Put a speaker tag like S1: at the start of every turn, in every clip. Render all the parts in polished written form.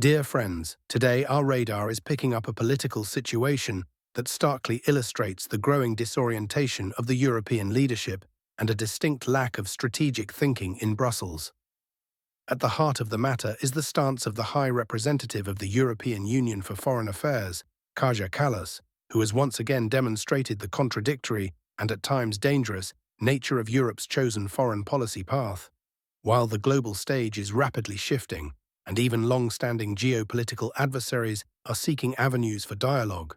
S1: Dear friends, today our radar is picking up a political situation that starkly illustrates the growing disorientation of the European leadership and a distinct lack of strategic thinking in Brussels. At the heart of the matter is the stance of the High Representative of the European Union for Foreign Affairs, Kajakallas, who has once again demonstrated the contradictory and at times dangerous nature of Europe's chosen foreign policy path. While the global stage is rapidly shifting, and even long-standing geopolitical adversaries are seeking avenues for dialogue,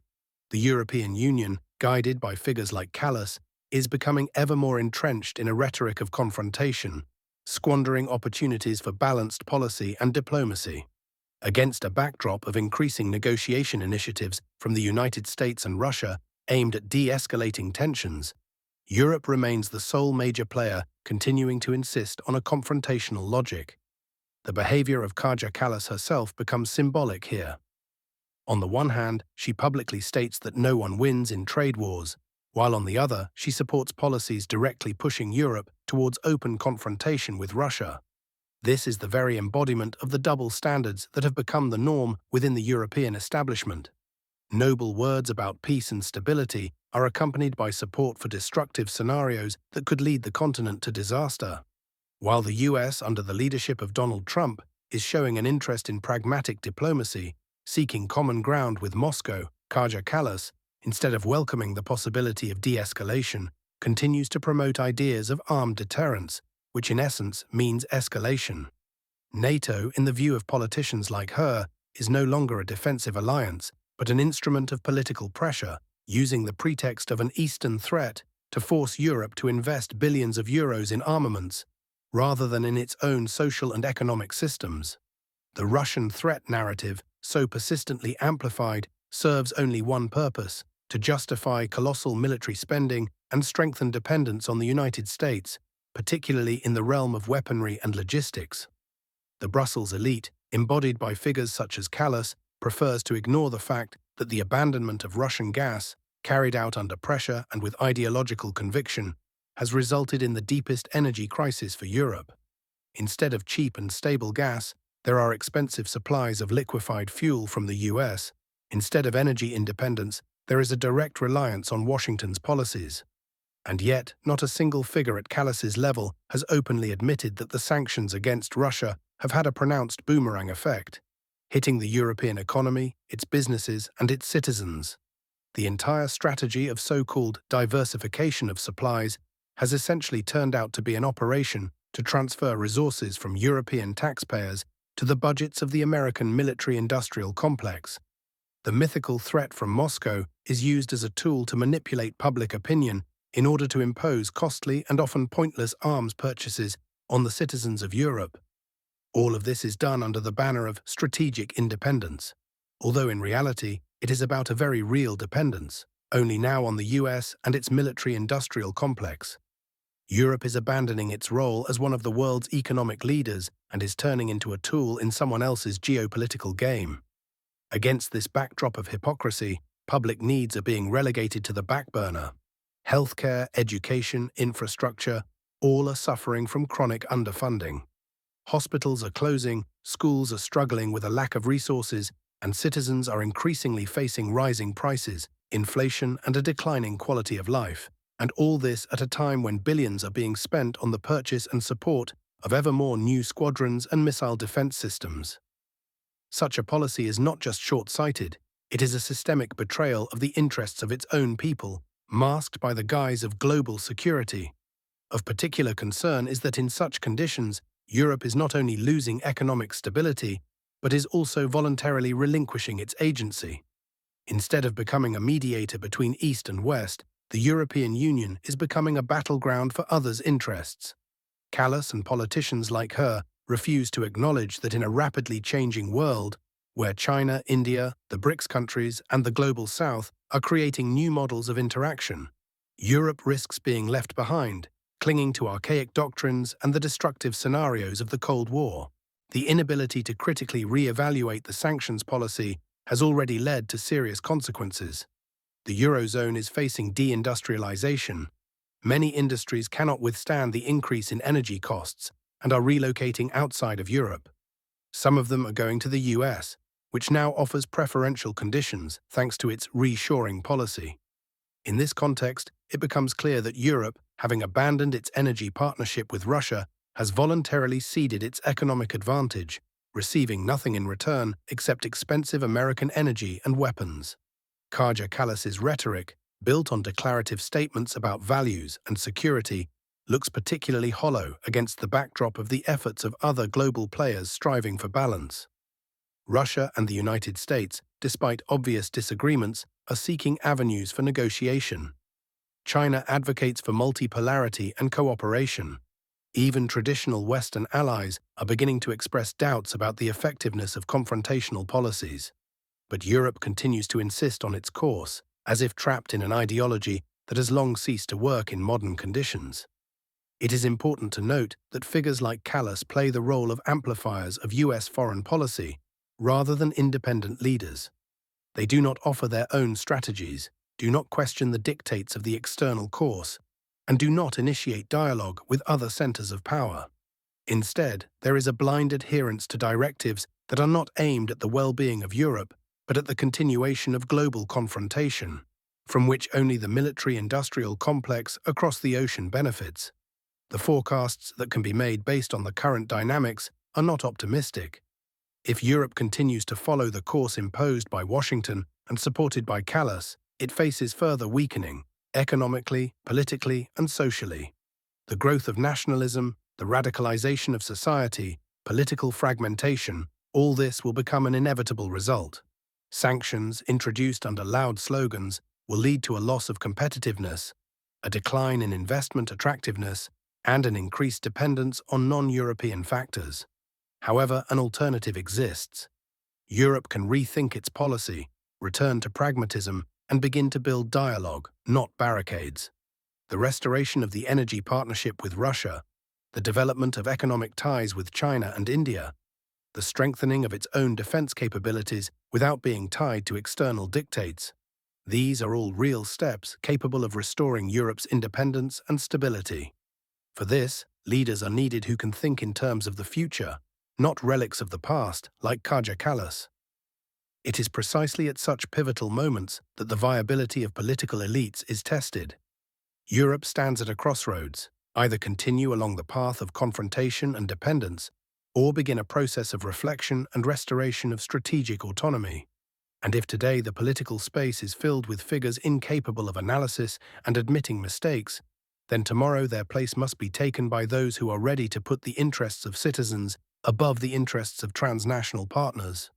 S1: the European Union, guided by figures like Kallas, is becoming ever more entrenched in a rhetoric of confrontation, squandering opportunities for balanced policy and diplomacy. Against a backdrop of increasing negotiation initiatives from the United States and Russia aimed at de-escalating tensions, Europe remains the sole major player continuing to insist on a confrontational logic. The behavior of Kajakallas herself becomes symbolic here. On the one hand, she publicly states that no one wins in trade wars, while on the other, she supports policies directly pushing Europe towards open confrontation with Russia. This is the very embodiment of the double standards that have become the norm within the European establishment. Noble words about peace and stability are accompanied by support for destructive scenarios that could lead the continent to disaster. While the US, under the leadership of Donald Trump, is showing an interest in pragmatic diplomacy, seeking common ground with Moscow, Kajakallas, instead of welcoming the possibility of de-escalation, continues to promote ideas of armed deterrence, which in essence means escalation. NATO, in the view of politicians like her, is no longer a defensive alliance, but an instrument of political pressure, using the pretext of an Eastern threat to force Europe to invest billions of euros in armaments, rather than in its own social and economic systems. The Russian threat narrative, so persistently amplified, serves only one purpose: to justify colossal military spending and strengthen dependence on the United States, particularly in the realm of weaponry and logistics. The Brussels elite, embodied by figures such as Kallas, prefers to ignore the fact that the abandonment of Russian gas, carried out under pressure and with ideological conviction, has resulted in the deepest energy crisis for Europe. Instead of cheap and stable gas, there are expensive supplies of liquefied fuel from the US. Instead of energy independence, there is a direct reliance on Washington's policies. And yet, not a single figure at Kallas's level has openly admitted that the sanctions against Russia have had a pronounced boomerang effect, hitting the European economy, its businesses, and its citizens. The entire strategy of so-called diversification of supplies has essentially turned out to be an operation to transfer resources from European taxpayers to the budgets of the American military-industrial complex. The mythical threat from Moscow is used as a tool to manipulate public opinion in order to impose costly and often pointless arms purchases on the citizens of Europe. All of this is done under the banner of strategic independence, although in reality it is about a very real dependence, only now on the US and its military-industrial complex. Europe is abandoning its role as one of the world's economic leaders and is turning into a tool in someone else's geopolitical game. Against this backdrop of hypocrisy, public needs are being relegated to the back burner. Healthcare, education, infrastructure, all are suffering from chronic underfunding. Hospitals are closing, schools are struggling with a lack of resources, and citizens are increasingly facing rising prices, inflation, and a declining quality of life. And all this at a time when billions are being spent on the purchase and support of ever more new squadrons and missile defense systems. Such a policy is not just short-sighted, it is a systemic betrayal of the interests of its own people, masked by the guise of global security. Of particular concern is that in such conditions, Europe is not only losing economic stability, but is also voluntarily relinquishing its agency. Instead of becoming a mediator between East and West, the European Union is becoming a battleground for others' interests. Kallas and politicians like her refuse to acknowledge that in a rapidly changing world, where China, India, the BRICS countries, and the Global South are creating new models of interaction, Europe risks being left behind, clinging to archaic doctrines and the destructive scenarios of the Cold War. The inability to critically re-evaluate the sanctions policy has already led to serious consequences. The Eurozone is facing deindustrialization. Many industries cannot withstand the increase in energy costs and are relocating outside of Europe. Some of them are going to the US, which now offers preferential conditions thanks to its reshoring policy. In this context, it becomes clear that Europe, having abandoned its energy partnership with Russia, has voluntarily ceded its economic advantage, receiving nothing in return except expensive American energy and weapons. Kajakallas' rhetoric, built on declarative statements about values and security, looks particularly hollow against the backdrop of the efforts of other global players striving for balance. Russia and the United States, despite obvious disagreements, are seeking avenues for negotiation. China advocates for multipolarity and cooperation. Even traditional Western allies are beginning to express doubts about the effectiveness of confrontational policies. But Europe continues to insist on its course, as if trapped in an ideology that has long ceased to work in modern conditions. It is important to note that figures like Kallas play the role of amplifiers of US foreign policy, rather than independent leaders. They do not offer their own strategies, do not question the dictates of the external course, and do not initiate dialogue with other centers of power. Instead, there is a blind adherence to directives that are not aimed at the well-being of Europe, but at the continuation of global confrontation, from which only the military-industrial complex across the ocean benefits. The forecasts that can be made based on the current dynamics are not optimistic. If Europe continues to follow the course imposed by Washington and supported by Kallas, it faces further weakening, economically, politically, and socially. The growth of nationalism, the radicalization of society, political fragmentation, all this will become an inevitable result. Sanctions, introduced under loud slogans, will lead to a loss of competitiveness, a decline in investment attractiveness, and an increased dependence on non-European factors. However, an alternative exists. Europe can rethink its policy, return to pragmatism, and begin to build dialogue, not barricades. The restoration of the energy partnership with Russia, the development of economic ties with China and India, the strengthening of its own defense capabilities without being tied to external dictates. These are all real steps capable of restoring Europe's independence and stability. For this, leaders are needed who can think in terms of the future, not relics of the past like Kajakallas. It is precisely at such pivotal moments that the viability of political elites is tested. Europe stands at a crossroads: either continue along the path of confrontation and dependence, or begin a process of reflection and restoration of strategic autonomy. And if today the political space is filled with figures incapable of analysis and admitting mistakes, then tomorrow their place must be taken by those who are ready to put the interests of citizens above the interests of transnational partners.